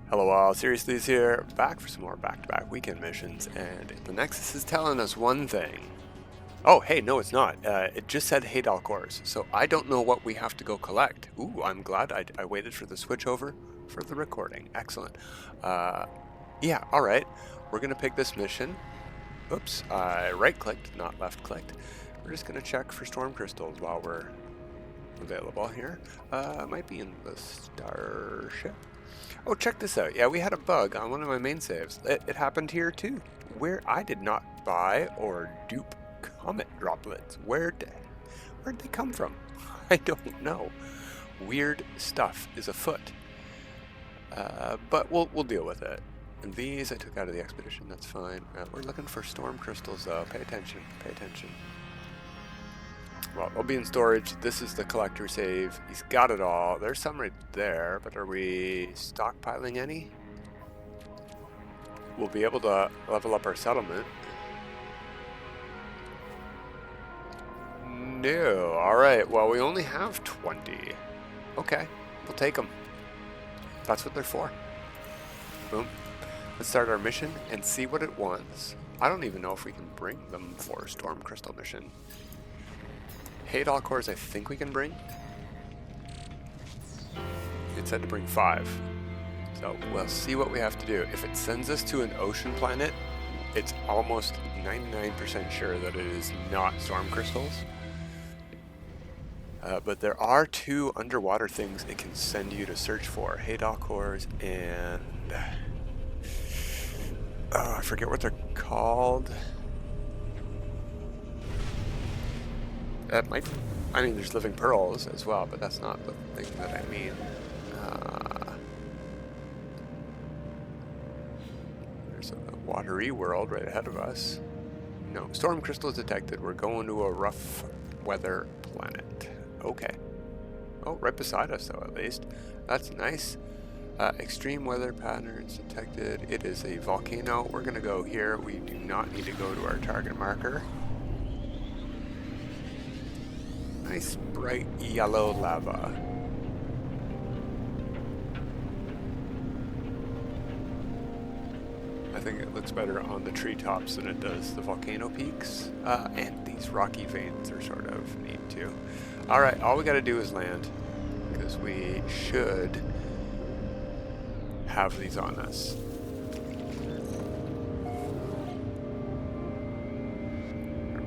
Hello all, Seriously's here, back for some more back-to-back weekend missions, and the Nexus is telling us one thing. Oh, hey, no it's not. It just said hadal cores, so I don't know what we have to go collect. Ooh, I'm glad I waited for the switchover for the recording. Excellent. Yeah, alright. We're going to pick this mission. Oops, I right-clicked, not left-clicked. We're just going to check for storm crystals while we're available here. Might be in the starship. Oh, check this out. Yeah, we had a bug on one of my main saves. It happened here too, where I did not buy or dupe comet droplets. Where'd they come from? I don't know. Weird stuff is afoot. But we'll deal with it. And these I took out of the expedition. That's fine. We're looking for storm crystals though. Pay attention. Pay attention. Well, they'll be in storage. This is the collector save. He's got it all. There's some right there, but are we stockpiling any? We'll be able to level up our settlement. No. Alright, well, we only have 20. Okay, we'll take them. That's what they're for. Boom. Let's start our mission and see what it wants. I don't even know if we can bring them for a Storm Crystal mission. Hadal cores I think we can bring. It said to bring 5. So we'll see what we have to do. If it sends us to an ocean planet, it's almost 99% sure that it is not storm crystals. But there are 2 underwater things it can send you to search for. Hadal cores and... I forget what they're called. That might, I mean, there's living pearls as well, but that's not the thing that I mean. There's a watery world right ahead of us. No, storm crystals detected. We're going to a rough weather planet. Okay. Oh, right beside us though, at least. That's nice. Extreme weather patterns detected. It is a volcano. We're going to go here. We do not need to go to our target marker. Nice bright yellow lava. I think it looks better on the treetops than it does the volcano peaks. And these rocky veins are sort of neat too. Alright, all we gotta do is land, because we should have these on us.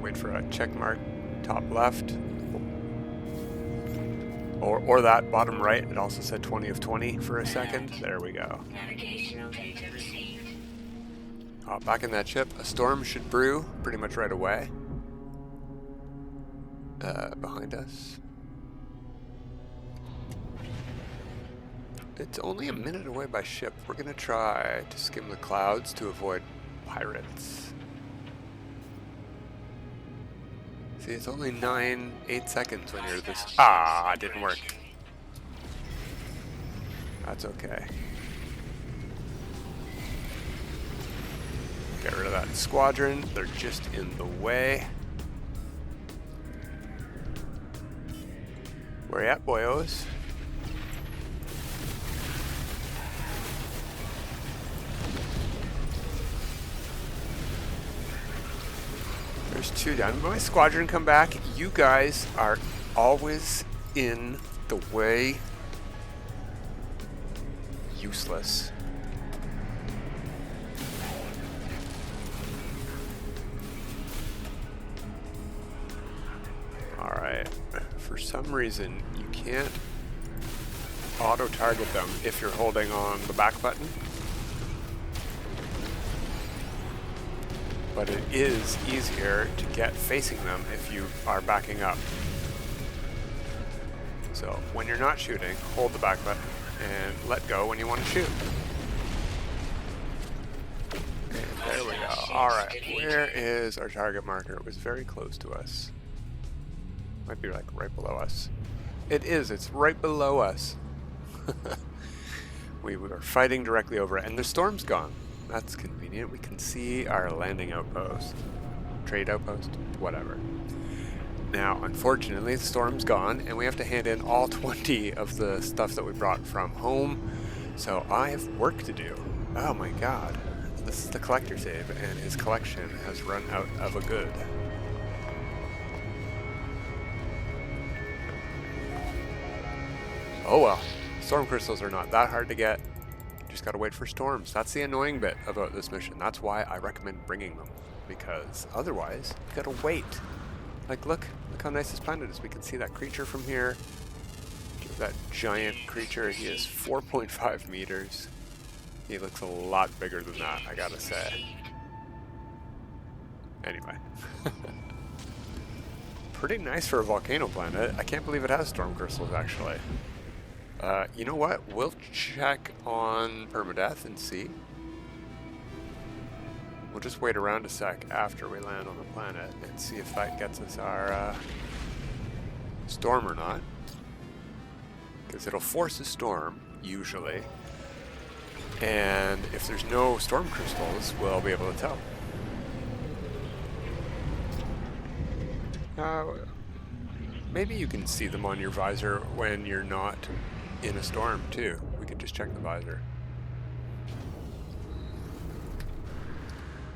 Wait for a check mark, top left. Or that bottom right, it also said 20 of 20 for a second. There we go. Back in that ship, a storm should brew pretty much right away. Behind us. It's only a minute away by ship. We're gonna try to skim the clouds to avoid pirates. See, it's only 8 seconds when you're this. Ah, it didn't work. That's okay. Get rid of that squadron. They're just in the way. Where you at, boyos? There's 2 down. My squadron come back. You guys are always in the way. Useless. Alright. For some reason, you can't auto-target them if you're holding on the back button. But it is easier to get facing them if you are backing up. So when you're not shooting, hold the back button and let go when you want to shoot. And there we go. Alright, where is our target marker? It was very close to us. Might be like right below us. It is, it's right below us. We were fighting directly over it, and the storm's gone. That's convenient. We can see our landing outpost, trade outpost, whatever. Now, unfortunately, the storm's gone, and we have to hand in all 20 of the stuff that we brought from home. So I have work to do. Oh my god. This is the collector save, and his collection has run out of a good. Oh well. Storm crystals are not that hard to get. Just gotta wait for storms. That's the annoying bit about this mission. That's why I recommend bringing them. Because otherwise, you gotta wait. Like, look how nice this planet is. We can see that creature from here. That giant creature, he is 4.5 meters. He looks a lot bigger than that, I gotta say. Anyway. Pretty nice for a volcano planet. I can't believe it has storm crystals, actually. You know what? We'll check on Permadeath and see. We'll just wait around a sec after we land on the planet and see if that gets us our storm or not. Because it'll force a storm, usually. And if there's no storm crystals, we'll be able to tell. Maybe you can see them on your visor when you're not in a storm, too. We can just check the visor.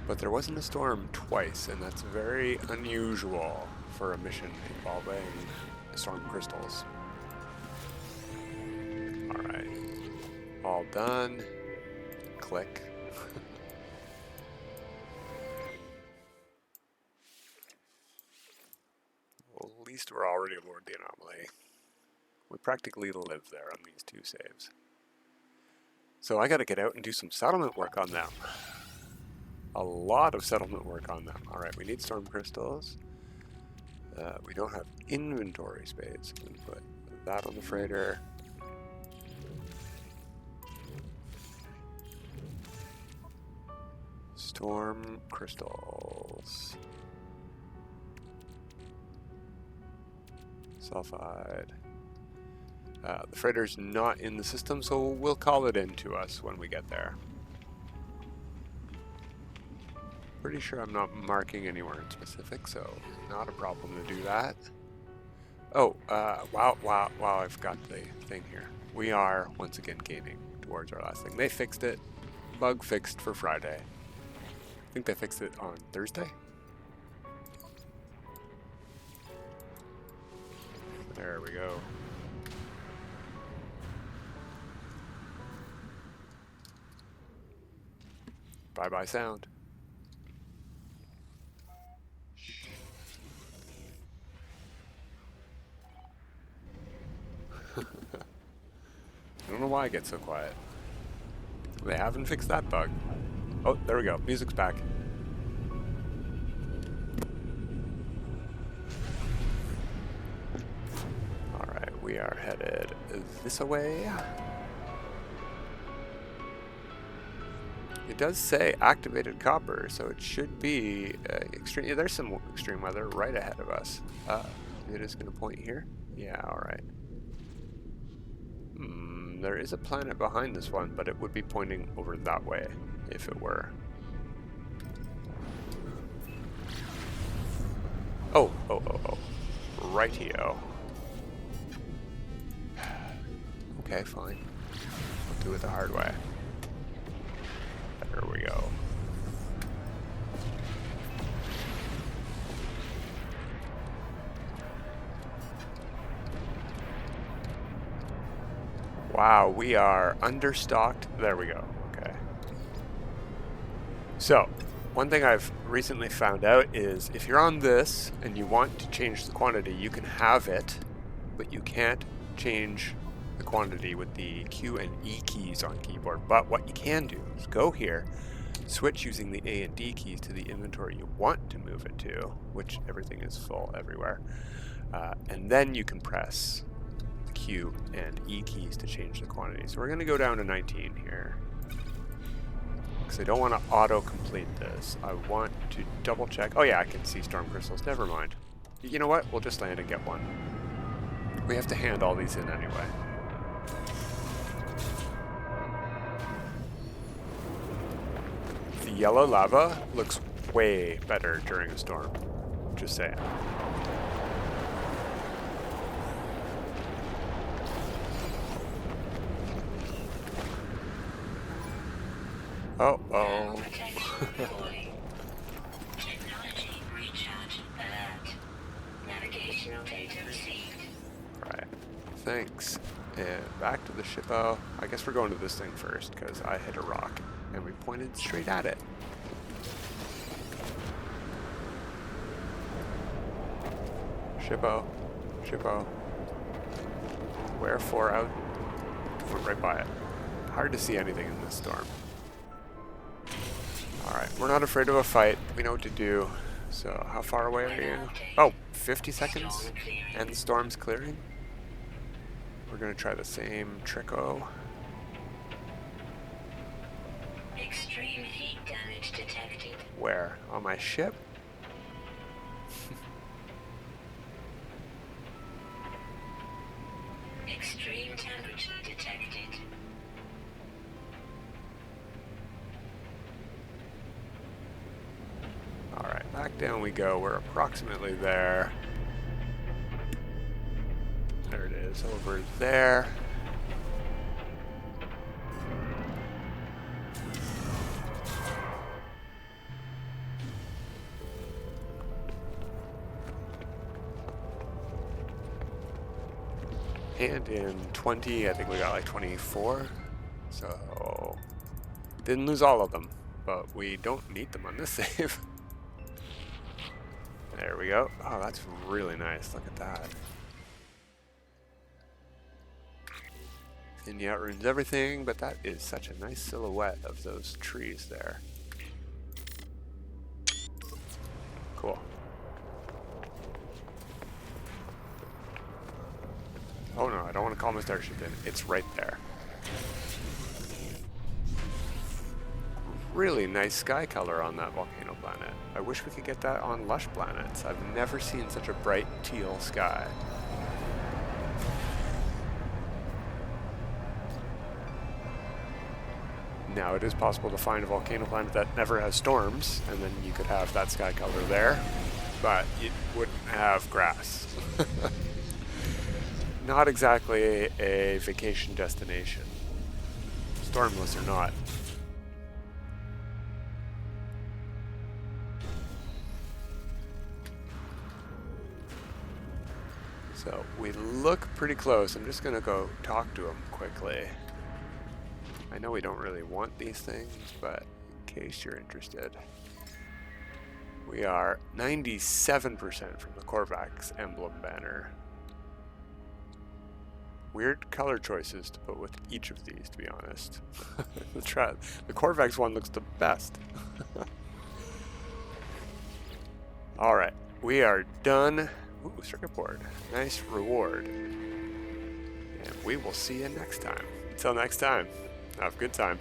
But there wasn't a storm twice, and that's very unusual for a mission involving storm crystals. Alright. All done. Click. Well, at least we're already aboard the Anomaly. We practically live there on these two saves. So I gotta get out and do some settlement work on them. A lot of settlement work on them. Alright, we need storm crystals. We don't have inventory space. We can put that on the freighter. Storm crystals. Sulfide. The freighter's not in the system, so we'll call it in to us when we get there. Pretty sure I'm not marking anywhere in specific, so not a problem to do that. Oh, wow, I've got the thing here. We are, once again, gaining towards our last thing. They fixed it. Bug fixed for Friday. I think they fixed it on Thursday. There we go. Bye-bye sound. I don't know why I get so quiet. They haven't fixed that bug. Oh, there we go. Music's back. Alright, we are headed this way. It does say activated copper, so it should be extreme. Yeah, there's some extreme weather right ahead of us. It is going to point here? Yeah, alright. There is a planet behind this one, but it would be pointing over that way if it were. Oh. Rightio. Okay, fine. I'll do it the hard way. There we go. Wow, we are understocked. There we go. Okay. So, one thing I've recently found out is if you're on this and you want to change the quantity, you can have it, but you can't change the quantity with the Q and E keys on keyboard. But what you can do is go here, switch using the A and D keys to the inventory you want to move it to, which everything is full everywhere. And then you can press the Q and E keys to change the quantity. So we're going to go down to 19 here. Because I don't want to auto-complete this. I want to double check. Oh yeah, I can see storm crystals. Never mind. You know what? We'll just land and get one. We have to hand all these in anyway. The yellow lava looks way better during a storm. Just saying. Oh, oh. Right. Thanks. And back to the ship. Oh, I guess we're going to this thing first because I hit a rock and we pointed straight at it. Shippo. Shippo. Wherefore out? Went right by it. Hard to see anything in this storm. Alright, we're not afraid of a fight. We know what to do. So, how far away are you? Oh, 50 seconds? And the storm's clearing? We're gonna try the same tricko. Extreme heat damage detected. Where? On my ship? Extreme temperature detected. Alright, back down we go. We're approximately there. There it is, over there. And in 20, I think we got like 24. So, didn't lose all of them, but we don't need them on this save. There we go. Oh, that's really nice. Look at that. And yeah, it ruins everything, but that is such a nice silhouette of those trees there. Cool. Oh no, I don't want to call my starship in. It's right there. Really nice sky color on that volcano planet. I wish we could get that on lush planets. I've never seen such a bright teal sky. Now, it is possible to find a volcano planet that never has storms, and then you could have that sky color there, but it wouldn't have grass. Not exactly a vacation destination, stormless or not. So we look pretty close. I'm just gonna go talk to him quickly. I know we don't really want these things, but in case you're interested, we are 97% from the Korvax emblem banner. Weird color choices to put with each of these, to be honest. The Korvax one looks the best. Alright, we are done. Ooh, circuit board. Nice reward. And we will see you next time. Until next time, have a good time.